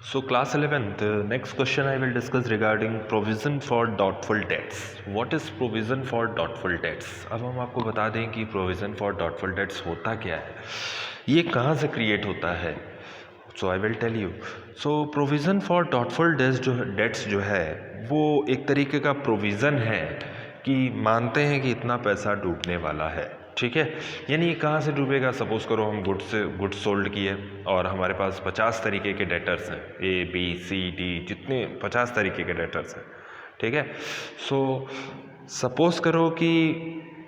So class 11th, next question I will discuss regarding provision for doubtful debts. What is provision for doubtful debts? अब हम आपको बता दें कि provision for doubtful debts होता क्या है, ये कहाँ से create होता है. So I will tell you. So provision for doubtful debts जो है वो एक तरीके का provision है कि मानते हैं कि इतना पैसा डूबने वाला है. ठीक है, यानी ये कहाँ से डूबेगा. सपोज करो हम गुड्स सोल्ड किए और हमारे पास 50 तरीके के डेटर्स हैं, ABCD जितने 50 तरीके के डेटर्स हैं. ठीक है, सो सपोज करो कि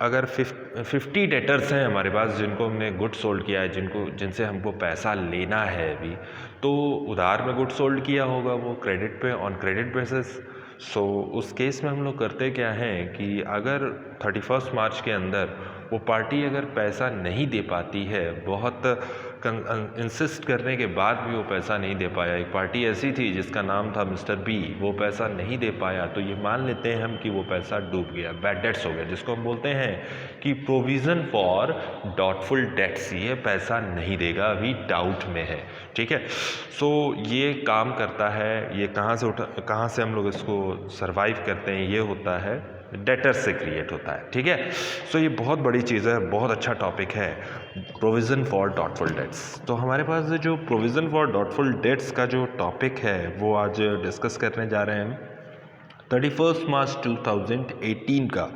अगर 50 डेटर्स हैं हमारे पास जिनको हमने गुड्स सोल्ड किया है, जिनसे हमको पैसा लेना है अभी, तो उधार में गुड्स सोल्ड किया होगा वो क्रेडिट पे, ऑन क्रेडिट बेसिस. सो उस केस में हम लोग करते क्या हैं कि अगर 31 मार्च के अंदर वो पार्टी अगर पैसा नहीं दे पाती है, बहुत इंसिस्ट करने के बाद भी वो पैसा नहीं दे पाया, एक पार्टी ऐसी थी जिसका नाम था मिस्टर बी, वो पैसा नहीं दे पाया, तो ये मान लेते हैं हम कि वो पैसा डूब गया, बैड डेट्स हो गया, जिसको हम बोलते हैं कि प्रोविज़न फॉर डाउटफुल डेट्स. ये पैसा नहीं देगा, अभी डाउट में है. ठीक है, सो ये काम करता है. ये कहाँ से हम लोग इसको सर्वाइव करते हैं, ये होता है डेटर से क्रिएट होता है. ठीक है, सो ये बहुत बड़ी चीज़ है, बहुत अच्छा टॉपिक है प्रोविज़न फॉर डाउटफुल डेट्स. तो हमारे पास जो प्रोविज़न फॉर डाउटफुल डेट्स का जो टॉपिक है वो आज डिस्कस करने जा रहे हैं 31 मार्च 2018 का.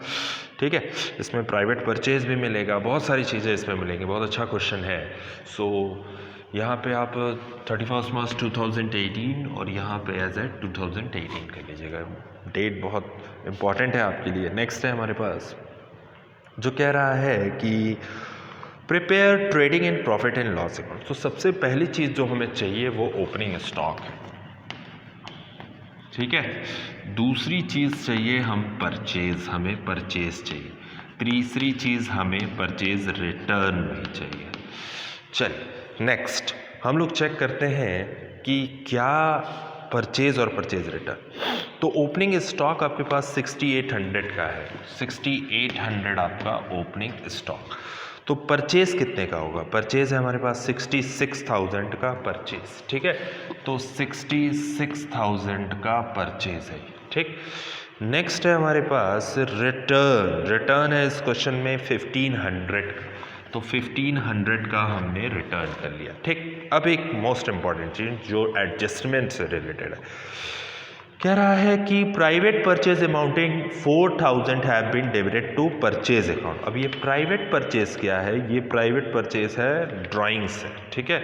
ठीक है, इसमें प्राइवेट परचेज भी मिलेगा, बहुत सारी चीज़ें इसमें मिलेंगी. बहुत अच्छा क्वेश्चन है. सो यहाँ पे आप 31 मार्च 2018 और यहाँ पे एज ए 2018 कर लीजिएगा. डेट बहुत इम्पॉर्टेंट है आपके लिए. नेक्स्ट है हमारे पास जो कह रहा है कि prepare trading in profit and loss account. तो सबसे पहली चीज़ जो हमें चाहिए वो ओपनिंग स्टॉक है. ठीक है, दूसरी चीज़ चाहिए हमें परचेज चाहिए. तीसरी चीज़ हमें परचेज रिटर्न भी चाहिए. चलिए नेक्स्ट हम लोग चेक करते हैं कि क्या परचेज और परचेज रिटर्न. तो ओपनिंग स्टॉक आपके पास 6800 का है, 6800 आपका ओपनिंग स्टॉक. तो परचेज कितने का होगा. परचेज है हमारे पास 66,000 का परचेज. ठीक है, तो 66,000 का परचेज है. ठीक, नेक्स्ट है हमारे पास रिटर्न है इस क्वेश्चन में 1500. तो 1500 का हमने रिटर्न कर लिया. ठीक, अब एक मोस्ट इंपॉर्टेंट चीज जो एडजस्टमेंट से रिलेटेड है, कह रहा है कि private purchase amounting 4000 have been debited to purchase account. अब ये प्राइवेट परचेज क्या है, ये प्राइवेट परचेज है ड्राइंग्स है. ठीक है,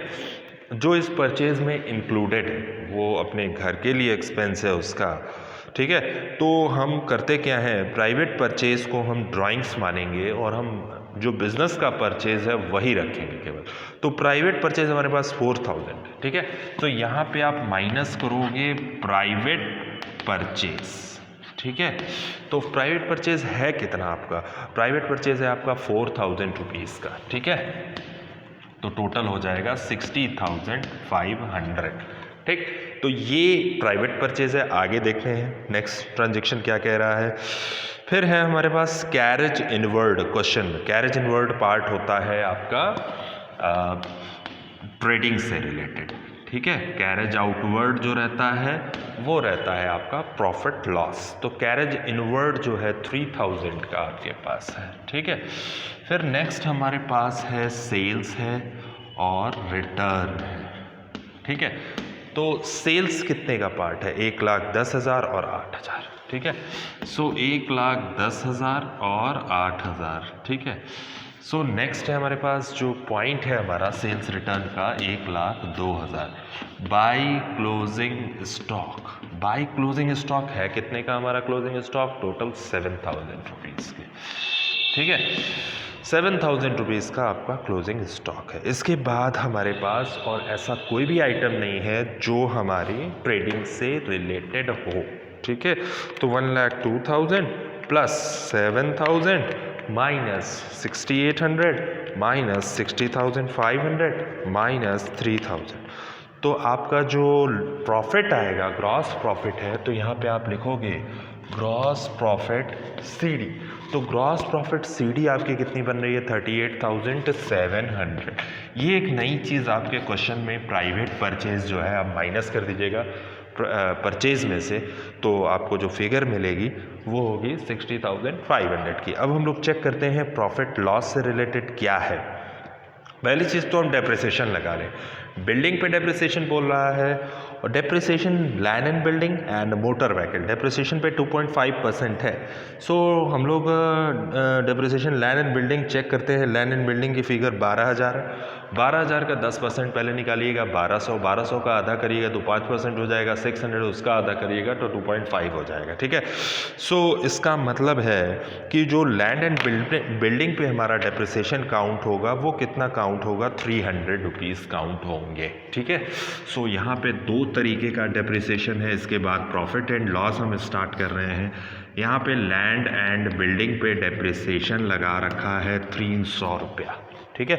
जो इस परचेज में इंक्लूडेड है वो अपने घर के लिए एक्सपेंस है उसका. ठीक है, तो हम करते क्या है, प्राइवेट परचेज को हम ड्राइंग्स मानेंगे और हम जो बिजनेस का परचेज है वही रखेंगे केवल. तो प्राइवेट परचेज हमारे पास 4000. ठीक है, तो यहाँ पे आप माइनस करोगे प्राइवेट परचेज. ठीक है, तो प्राइवेट परचेज है कितना आपका, प्राइवेट परचेज है आपका 4000 रुपीज़ का. ठीक है, तो टोटल हो जाएगा 60,500. ठीक, तो ये प्राइवेट परचेज है. आगे देखते हैं नेक्स्ट ट्रांजेक्शन क्या कह रहा है. फिर है हमारे पास carriage inward question. Carriage inward part होता है आपका ट्रेडिंग से रिलेटेड. ठीक है, कैरेज आउटवर्ड जो रहता है वो रहता है आपका प्रॉफिट लॉस. तो कैरेज इनवर्ड जो है 3000 का आपके पास है. ठीक है, फिर नेक्स्ट हमारे पास है सेल्स है और रिटर्न है. ठीक है, तो सेल्स कितने का पार्ट है, 1,10,000 और 8,000. ठीक है, सो 1,10,000 और 8,000. ठीक है, सो नेक्स्ट है हमारे पास जो पॉइंट है हमारा सेल्स रिटर्न का 1,02,000. By closing stock. By closing stock है कितने का हमारा क्लोजिंग स्टॉक, टोटल 7,000 रुपीज़ के. ठीक है, 7,000 रुपीज़ का आपका क्लोजिंग स्टॉक है. इसके बाद हमारे पास और ऐसा कोई भी आइटम नहीं है जो हमारी ट्रेडिंग से रिलेटेड हो. ठीक है, तो 1,02,000 प्लस 7,000 माइनस 6,800 माइनस 60,500 माइनस 3,000. तो आपका जो प्रॉफिट आएगा, ग्रॉस प्रॉफिट है, तो यहाँ पे आप लिखोगे ग्रॉस प्रॉफिट CD. तो ग्रॉस प्रॉफिट सीडी आपकी कितनी बन रही है 38,700। ये एक नई चीज़ आपके क्वेश्चन में प्राइवेट परचेज जो है आप माइनस कर दीजिएगा परचेज में से, तो आपको जो फिगर मिलेगी वो होगी 60,500 की। अब हम लोग चेक करते हैं प्रॉफिट लॉस से रिलेटेड क्या है। पहली चीज़ तो हम डेप्रिसिएशन लगा लें। बिल्डिंग पे डेप्रिसिएशन बोल रहा है, और depreciation land and building and motor vehicle depreciation पे 2.5% है। सो हम लोग depreciation land and building check करते हैं। लैंड एंड बिल्डिंग की फिगर 12,000 है। 12,000 का 10% पहले निकालिएगा 1200, 1200 का आधा करिएगा तो 5% हो जाएगा, 600 उसका आधा करिएगा तो 2.5 हो जाएगा, ठीक है। सो इसका मतलब है कि जो लैंड एंड बिल्डिंग पे हमारा डेप्रिसिएशन काउंट होगा वो कितना काउंट होगा 300 रुपीज़ काउंट होंगे, ठीक है। सो यहाँ पे दो तरीके का डेप्रिसिएशन है। इसके बाद प्रॉफिट एंड लॉस हम स्टार्ट कर रहे हैं। यहाँ पे लैंड एंड बिल्डिंग पे डेप्रिसिएशन लगा रखा है 300 रुपया, ठीक है।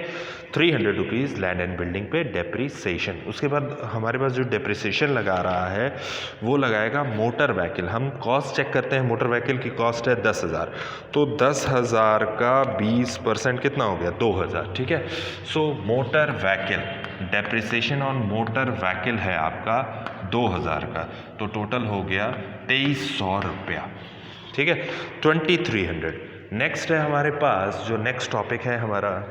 300 रुपीज़ लैंड एंड बिल्डिंग पे डेप्रिसिएशन। उसके बाद हमारे पास जो डेप्रिसिएशन लगा रहा है वो लगाएगा मोटर व्हीकल। हम कॉस्ट चेक करते हैं। मोटर व्हीकल की कॉस्ट है 10,000, तो 10,000 का 20% कितना हो गया 2,000, ठीक है। सो motor vehicle depreciation on motor vehicle है आपका 2,000 का, तो टोटल हो गया 2,300 रुपया, ठीक है, 2,300। नेक्स्ट है हमारे पास जो नेक्स्ट टॉपिक है हमारा,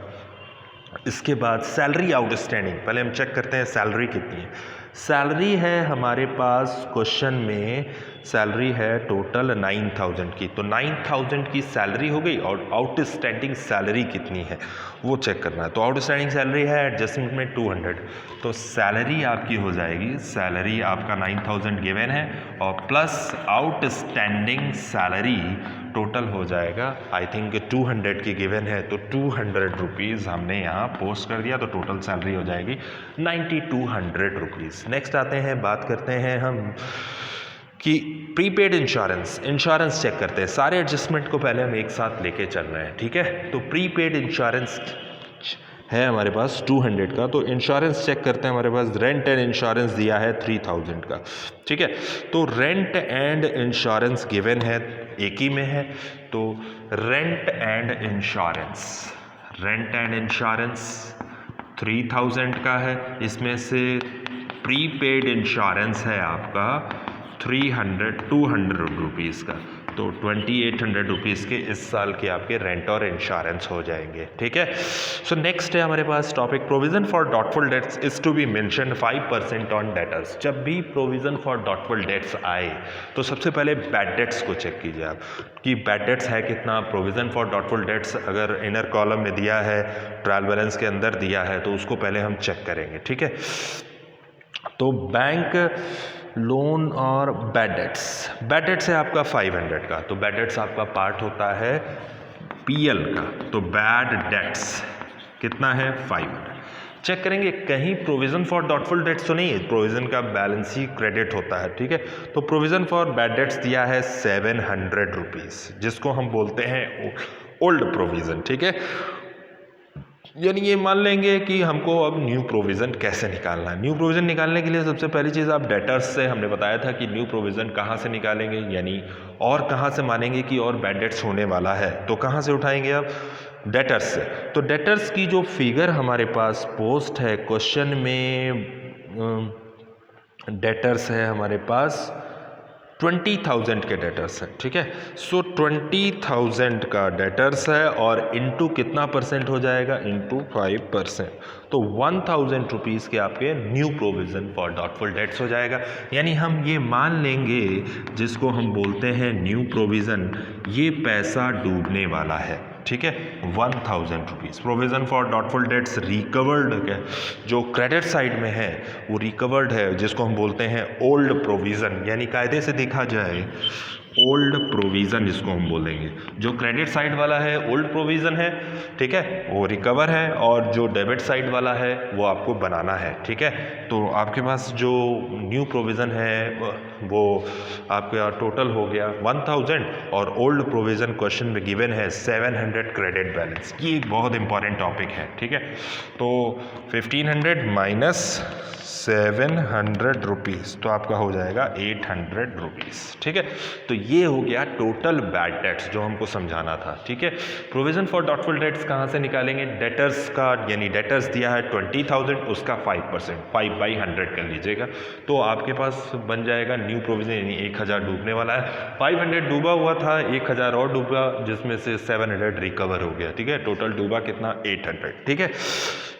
इसके बाद सैलरी आउटस्टैंडिंग। पहले हम चेक करते हैं सैलरी कितनी है। सैलरी है हमारे पास क्वेश्चन में, सैलरी है टोटल 9,000 की, तो 9,000 की सैलरी हो गई, और आउटस्टैंडिंग सैलरी कितनी है वो चेक करना है। तो आउटस्टैंडिंग सैलरी है एडजस्टमेंट में 200, तो सैलरी आपकी हो जाएगी, सैलरी आपका 9,000 गिवन है और प्लस आउटस्टैंडिंग सैलरी टोटल हो जाएगा आई थिंक 200 की गिवन है, तो 200 रुपीज़ हमने यहाँ पोस्ट कर दिया, तो टोटल सैलरी हो जाएगी 9,200 रुपीज़। नेक्स्ट आते हैं, बात करते हैं हम कि प्रीपेड इंश्योरेंस चेक करते हैं। सारे एडजस्टमेंट को पहले हम एक साथ लेके चल रहे हैं, ठीक है। तो प्रीपेड इंश्योरेंस है हमारे पास 200 का, तो इंश्योरेंस चेक करते हैं। हमारे पास रेंट एंड इंश्योरेंस दिया है 3,000 का, ठीक है। तो रेंट एंड इंश्योरेंस गिवन है, एक ही में है, तो रेंट एंड इंश्योरेंस 3,000 का है। इसमें से प्रीपेड इंश्योरेंस है आपका 200 रुपीज़ का, तो 2,800 रुपीज़ के इस साल के आपके रेंट और इंश्योरेंस हो जाएंगे, ठीक है। सो नेक्स्ट है हमारे पास topic, provision for doubtful debts is to be mention 5% on debtors. जब भी प्रोविजन फॉर डॉटफुल डेट्स आए तो सबसे पहले बैड डेट्स को चेक कीजिए आप कि बैड डेट्स है कितना। प्रोविजन फॉर डॉटफुल डेट्स अगर इनर कॉलम में दिया है, ट्रायल बैलेंस के अंदर दिया है, तो उसको पहले हम चेक करेंगे, ठीक है। तो बैंक लोन और बैड डेट्स है आपका 500 का, तो बैड डेट्स आपका पार्ट होता है पीएल का, तो बैड डेट्स कितना है 500। चेक करेंगे कहीं प्रोविजन फॉर डॉटफुल डेट्स तो नहीं है, प्रोविजन का बैलेंस ही क्रेडिट होता है, ठीक है। तो प्रोविजन फॉर बैड डेट्स दिया है 700 रुपीज़, जिसको हम बोलते हैं ओल्ड प्रोविजन, ठीक है। यानी ये मान लेंगे कि हमको अब न्यू प्रोविज़न कैसे निकालना है। न्यू प्रोविज़न निकालने के लिए सबसे पहली चीज़ आप डेटर्स से, हमने बताया था कि न्यू प्रोविज़न कहाँ से निकालेंगे, यानी और कहाँ से मानेंगे कि और बैड डेट्स होने वाला है, तो कहाँ से उठाएंगे आप डेटर्स से। तो डेटर्स की जो फिगर हमारे पास पोस्ट है क्वेश्चन में, डेटर्स है हमारे पास 20,000 के डेटर्स है, ठीक है। सो 20,000 का डेटर्स है और इनटू कितना परसेंट हो जाएगा, इनटू 5%, तो 1,000 रुपीज़ के आपके new provision for doubtful dates हो जाएगा। यानी हम ये मान लेंगे, जिसको हम बोलते हैं न्यू प्रोविज़न, ये पैसा डूबने वाला है, ठीक है। 1,000 rupees provision for doubtful debts recovered है, जो क्रेडिट साइड में है वो रिकवर्ड है, जिसको हम बोलते हैं ओल्ड प्रोविज़न, यानी कायदे से देखा जाए ओल्ड प्रोविज़न इसको हम बोलेंगे। जो क्रेडिट साइड वाला है ओल्ड प्रोविज़न है, ठीक है, वो रिकवर है, और जो डेबिट साइड वाला है वो आपको बनाना है, ठीक है। तो आपके पास जो न्यू प्रोविज़न है वो आपका टोटल हो गया 1,000, और ओल्ड प्रोविज़न क्वेश्चन में गिवन है 700 क्रेडिट बैलेंस। ये एक बहुत इंपॉर्टेंट टॉपिक है, ठीक है। तो 1,500 माइनस 700 रुपीज़, तो आपका हो जाएगा 800 रुपीज़। ठीक है, तो ये हो गया टोटल बैड डेट्स जो हमको समझाना था। ठीक है, प्रोविज़न फॉर डॉटफुल डेट्स कहाँ से निकालेंगे? डेटर्स का, यानी डेटर्स दिया है 20,000, उसका 5%, 5/100 कर लीजिएगा, तो आपके पास बन जाएगा न्यू प्रोविज़न, यानी 1000 डूबने वाला है। 500 डूबा हुआ था, 1000 और डूबा, जिसमें से 700 रिकवर हो गया। ठीक है, टोटल डूबा कितना? 800। ठीक है,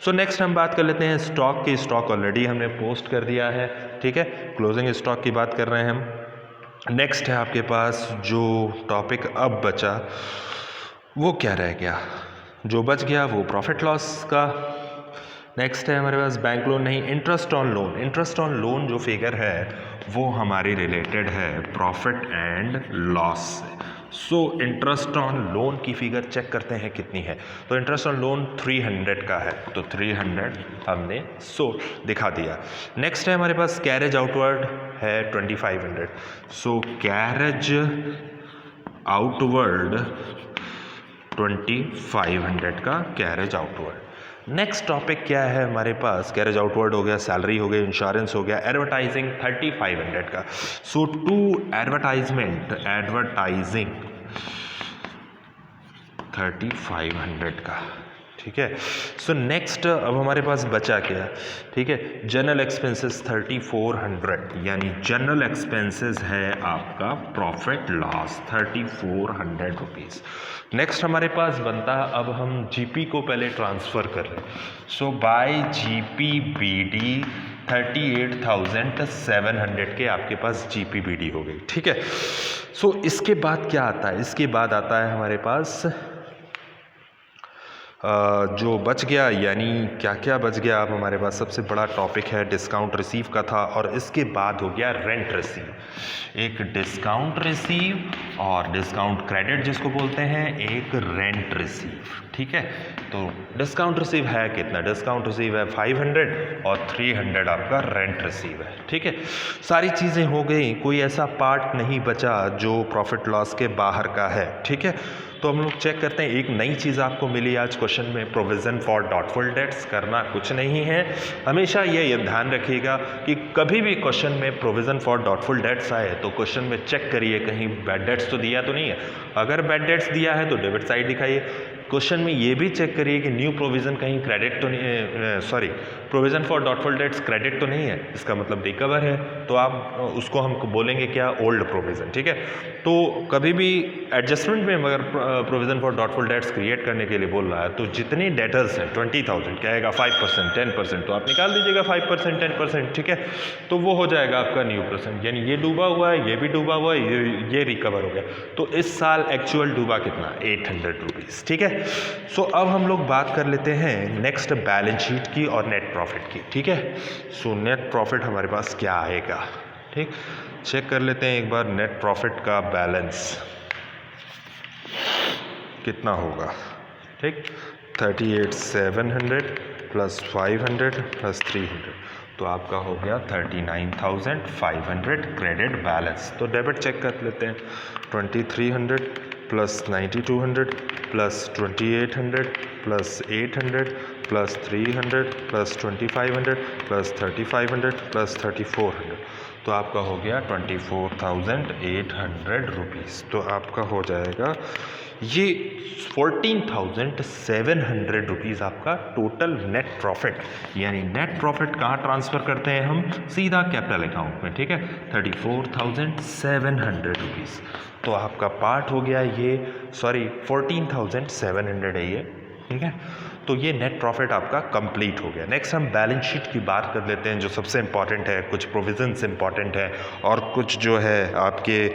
सो नेक्स्ट हम बात कर लेते हैं स्टॉक की। स्टॉक ऑलरेडी हमने पोस्ट कर दिया है। ठीक है, क्लोजिंग स्टॉक की बात कर रहे हैं हम। नेक्स्ट है आपके पास जो टॉपिक अब बचा वो क्या रह गया? जो बच गया वो प्रॉफिट लॉस का। नेक्स्ट है हमारे पास बैंक लोन नहीं, interest on loan. Interest on loan जो फिगर है वो हमारी रिलेटेड है प्रॉफिट एंड लॉस से। सो इंटरेस्ट ऑन लोन की फिगर चेक करते हैं कितनी है। तो इंटरेस्ट ऑन लोन 300 का है, तो 300 हमने दिखा दिया। नेक्स्ट है हमारे पास कैरेज आउटवर्ड है 2500। सो कैरेज आउटवर्ड 2500 का कैरेज आउटवर्ड। नेक्स्ट टॉपिक क्या है हमारे पास? कैरेज आउटवर्ड हो गया, सैलरी हो गया, इंश्योरेंस हो गया, एडवर्टाइजिंग 3500 का। सो टू एडवर्टाइजिंग 3500 का। ठीक है, सो नेक्स्ट अब हमारे पास बचा क्या? ठीक है, जनरल एक्सपेंसेस 3400, यानी जनरल एक्सपेंसेस है आपका प्रॉफिट लॉस 3400 रुपीज़। नेक्स्ट हमारे पास बनता है, अब हम जीपी को पहले ट्रांसफ़र कर रहे हैं। सो बाय जीपी बीडी 38,700 के आपके पास जीपी बीडी हो गई। ठीक है, सो इसके बाद क्या आता है? इसके बाद आता है हमारे पास जो बच गया, यानी क्या क्या बच गया। अब हमारे पास सबसे बड़ा टॉपिक है डिस्काउंट रिसीव का था, और इसके बाद हो गया रेंट रिसीव। एक डिस्काउंट रिसीव और डिस्काउंट क्रेडिट जिसको बोलते हैं, एक रेंट रिसीव। ठीक है, तो डिस्काउंट रिसीव है कितना? डिस्काउंट रिसीव है 500 और 300 आपका रेंट रिसीव है। ठीक है, सारी चीज़ें हो गई, कोई ऐसा पार्ट नहीं बचा जो प्रॉफिट लॉस के बाहर का है। ठीक है, तो हम लोग चेक करते हैं। एक नई चीज़ आपको मिली आज क्वेश्चन में, प्रोविज़न फॉर डॉटफुल डेट्स। करना कुछ नहीं है, हमेशा ये ध्यान रखिएगा कि कभी भी क्वेश्चन में प्रोविज़न फॉर डॉटफुल डेट्स आए तो क्वेश्चन में चेक करिए कहीं बैड डेट्स तो दिया तो नहीं है। अगर बैड डेट्स दिया है तो डेबिट साइड दिखाइए। क्वेश्चन में ये भी चेक करिए कि न्यू प्रोविज़न कहीं क्रेडिट तो नहीं, sorry, provision for doubtful debts credit तो नहीं है, इसका मतलब रिकवर है, तो आप उसको हम बोलेंगे क्या? Old provision. ठीक है, तो कभी भी एडजस्टमेंट में अगर provision for doubtful dates create करने के लिए बोल रहा है तो जितनी डेटर्स हैं 20,000 कहेगा 5%, 10%, तो आप निकाल दीजिएगा 5%, 10%। ठीक है, तो वो हो जाएगा आपका न्यू परसेंट, यानी ये डूबा हुआ है, ये भी डूबा हुआ है, ये रिकवर हो गया। तो इस साल एक्चुअल डूबा कितना? 800 रुपीज़। ठीक है, सो अब हम लोग बात कर लेते हैं नेक्स्ट बैलेंस शीट की और नेट प्रॉफिट की। ठीक है, सो नेट प्रॉफिट हमारे पास क्या आएगा? ठीक, चेक कर लेते हैं एक बार नेट प्रॉफिट का बैलेंस कितना होगा। ठीक, 38,700 प्लस 500 प्लस 300, तो आपका हो गया 39,500 क्रेडिट बैलेंस। तो डेबिट चेक कर लेते हैं। 2300 plus 9200 plus 2800 plus 800 plus 300 plus 2500 plus 3500 plus 3400, तो आपका हो गया 24,800 रुपीज़। तो आपका हो जाएगा ये 14,700 रुपीज़ आपका टोटल नेट प्रॉफिट। यानी नेट प्रॉफिट कहाँ ट्रांसफ़र करते हैं हम? सीधा कैपिटल अकाउंट में। ठीक है, 34,700 रुपीज़। तो आपका पार्ट हो गया ये, सॉरी 14,700 है ये। ठीक है, तो ये नेट प्रॉफिट आपका कंप्लीट हो गया। नेक्स्ट हम बैलेंस शीट की बात कर लेते हैं, जो सबसे इंपॉर्टेंट है। कुछ प्रोविजंस इंपॉर्टेंट है और कुछ जो है आपके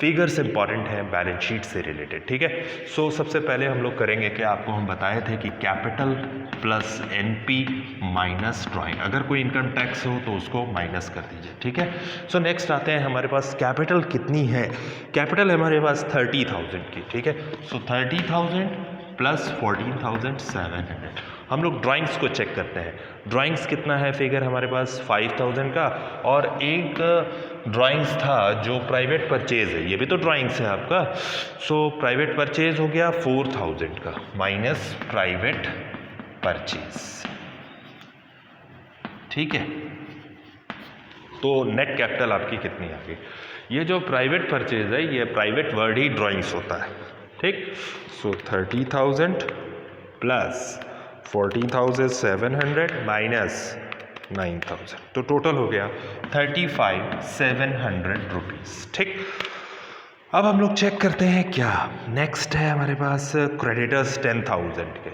फिगर्स इंपॉर्टेंट हैं बैलेंस शीट से रिलेटेड। ठीक है, सो सबसे पहले हम लोग करेंगे कि आपको हम बताए थे कि capital plus NP minus drawing, अगर कोई इनकम टैक्स हो तो उसको माइनस कर दीजिए। ठीक है, सो नेक्स्ट आते हैं हमारे पास कैपिटल कितनी है। कैपिटल हमारे पास 30,000 की। ठीक है, सो 30,000 प्लस 14,700। हम लोग ड्राइंग्स को चेक करते हैं। ड्राइंग्स कितना है फिगर हमारे पास? 5,000 का, और एक ड्राइंग्स था जो प्राइवेट परचेज है, ये भी तो ड्राइंग्स है आपका। सो प्राइवेट परचेज हो गया 4,000 का माइनस प्राइवेट परचेज। ठीक है, तो नेट कैपिटल आपकी कितनी आ गई। ये जो प्राइवेट परचेज है ये प्राइवेट वर्ड ही ड्राइंग्स होता है, ठीक। सो 30,000 प्लस 40,700 माइनस 9,000, तो टोटल हो गया 35,700 रुपीज़, ठीक। अब हम लोग चेक करते हैं क्या नेक्स्ट है हमारे पास क्रेडिटर्स 10,000 के,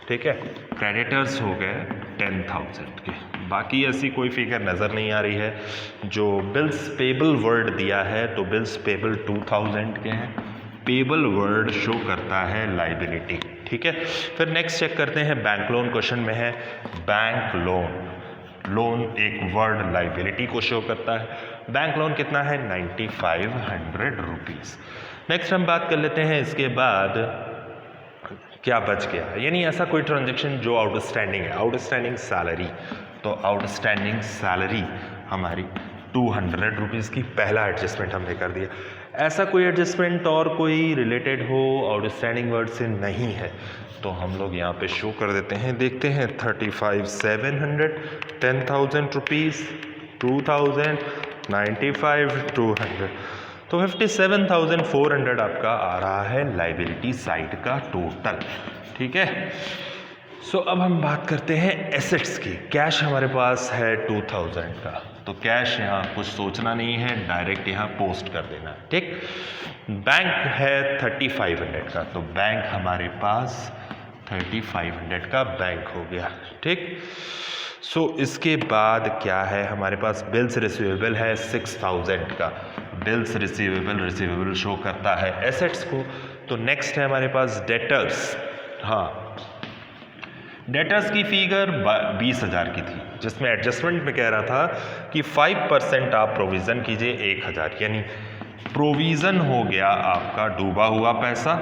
ठीक है। क्रेडिटर्स हो गए 10,000 के, बाकी ऐसी कोई फिगर नज़र नहीं आ रही है। जो बिल्स पेबल वर्ड दिया है तो बिल्स पेबल 2,000 के हैं, पेबल वर्ड शो करता है लाइबिलिटी, ठीक है। फिर नेक्स्ट चेक करते हैं बैंक लोन, क्वेश्चन में है बैंक लोन, लोन एक वर्ड लाइबिलिटी को शो करता है। बैंक लोन कितना है 9,500 रुपीज़। नेक्स्ट हम बात कर लेते हैं इसके बाद क्या बच गया, यानी ऐसा कोई ट्रांजेक्शन जो आउटस्टैंडिंग है, आउटस्टैंडिंग सैलरी, तो आउटस्टैंडिंग सैलरी हमारी 200 रुपीज़ की पहला एडजस्टमेंट हमने कर दिया। ऐसा कोई एडजस्टमेंट और कोई रिलेटेड हो आउटस्टैंडिंग वर्ड से नहीं है तो हम लोग यहाँ पे शो कर देते हैं, देखते हैं 35,700, 10,000 रुपीज़, 2,000, 95, 200, तो 57,400 आपका आ रहा है लाइबिलिटी साइड का टोटल, ठीक है। सो अब हम बात करते हैं एसेट्स की। कैश हमारे पास है 2,000 का, तो कैश यहाँ कुछ सोचना नहीं है, डायरेक्ट यहाँ पोस्ट कर देना, ठीक। बैंक है 3,500 का, तो बैंक हमारे पास 3,500 का बैंक हो गया, ठीक। सो इसके बाद क्या है हमारे पास, बिल्स रिसीवेबल है 6,000 का, बिल्स रिसीवेबल शो करता है एसेट्स को। तो नेक्स्ट है हमारे पास डेटर्स, हाँ डेटर्स की फिगर 20,000 की थी, जिसमें एडजस्टमेंट में कह रहा था कि 5% आप प्रोविज़न कीजिए 1,000, यानी प्रोविज़न हो गया आपका डूबा हुआ पैसा,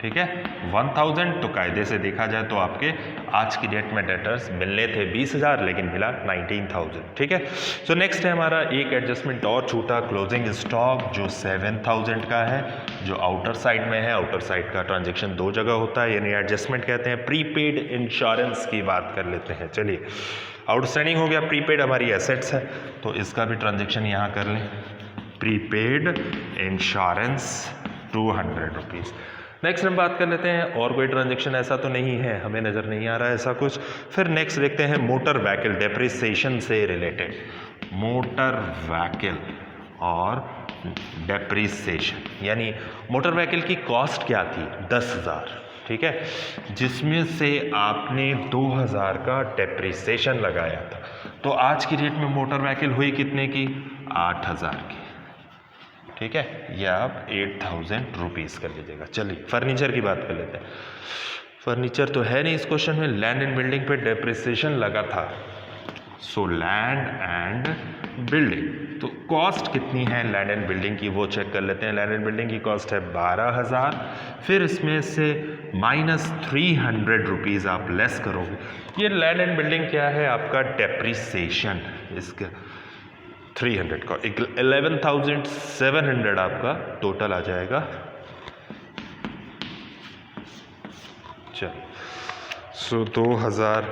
ठीक है 1,000। तो कायदे से देखा जाए तो आपके आज की डेट में डेटर्स मिलने थे 20,000 लेकिन मिला 19,000, ठीक है। सो नेक्स्ट है हमारा एक एडजस्टमेंट और छूटा, क्लोजिंग स्टॉक जो 7,000 का है, जो आउटर साइड में है। आउटर साइड का ट्रांजेक्शन दो जगह होता है, यानी एडजस्टमेंट कहते हैं। प्रीपेड इंश्योरेंस की बात कर लेते हैं, चलिए आउटस्टैंडिंग हो गया, प्रीपेड हमारी एसेट्स है तो इसका भी ट्रांजेक्शन यहाँ कर लें। Prepaid insurance 200 rupees. नेक्स्ट हम बात कर लेते हैं और कोई ट्रांजेक्शन ऐसा तो नहीं है, हमें नज़र नहीं आ रहा है ऐसा कुछ। फिर नेक्स्ट देखते हैं मोटर व्हीकल डेप्रिसिएशन से रिलेटेड, मोटर व्हीकल और डेप्रिसिएशन, यानी मोटर व्हीकल की कॉस्ट क्या थी 10,000, ठीक है, जिसमें से आपने 2,000 का डेप्रिसिएशन लगाया था। तो आज की डेट में मोटर व्हीकल हुई कितने की 8,000 की, ठीक है, या आप 8,000 रुपीज़ कर लीजिएगा। चलिए फर्नीचर की बात कर लेते हैं। फर्नीचर तो है नहीं इस क्वेश्चन में, लैंड एंड बिल्डिंग पे डेप्रिसिएशन लगा था। सो लैंड एंड बिल्डिंग, तो कॉस्ट कितनी है लैंड एंड बिल्डिंग की वो चेक कर लेते हैं। लैंड एंड बिल्डिंग की कॉस्ट है 12,000, फिर इसमें से -300 रुपीज़ आप लेस करोगे। ये लैंड एंड बिल्डिंग क्या है आपका डेप्रिसिएशन, इसका 300 का 11,700 आपका टोटल आ जाएगा। चलो सो 2,000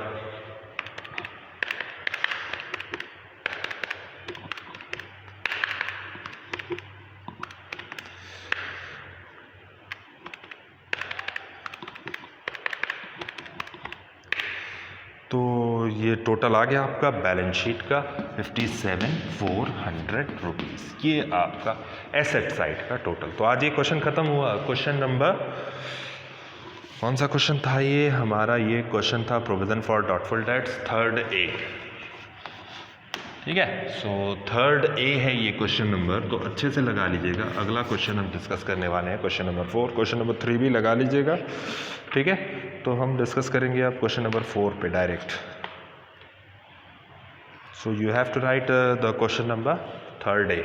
तो ये टोटल आ गया आपका बैलेंस शीट का 57,400 रुपीज़। ये आपका एसेट साइड का टोटल। तो आज ये क्वेश्चन ख़त्म हुआ। क्वेश्चन नंबर कौन सा क्वेश्चन था ये हमारा, ये क्वेश्चन था provision for doubtful debts 3rd A, ठीक है। सो 3rd A है ये क्वेश्चन नंबर, तो अच्छे से लगा लीजिएगा। अगला क्वेश्चन हम डिस्कस करने वाले हैं क्वेश्चन नंबर 4, क्वेश्चन नंबर 3 भी लगा लीजिएगा, ठीक है। तो हम डिस्कस करेंगे आप क्वेश्चन नंबर 4 पे direct. So you have to write the question number 3rd A।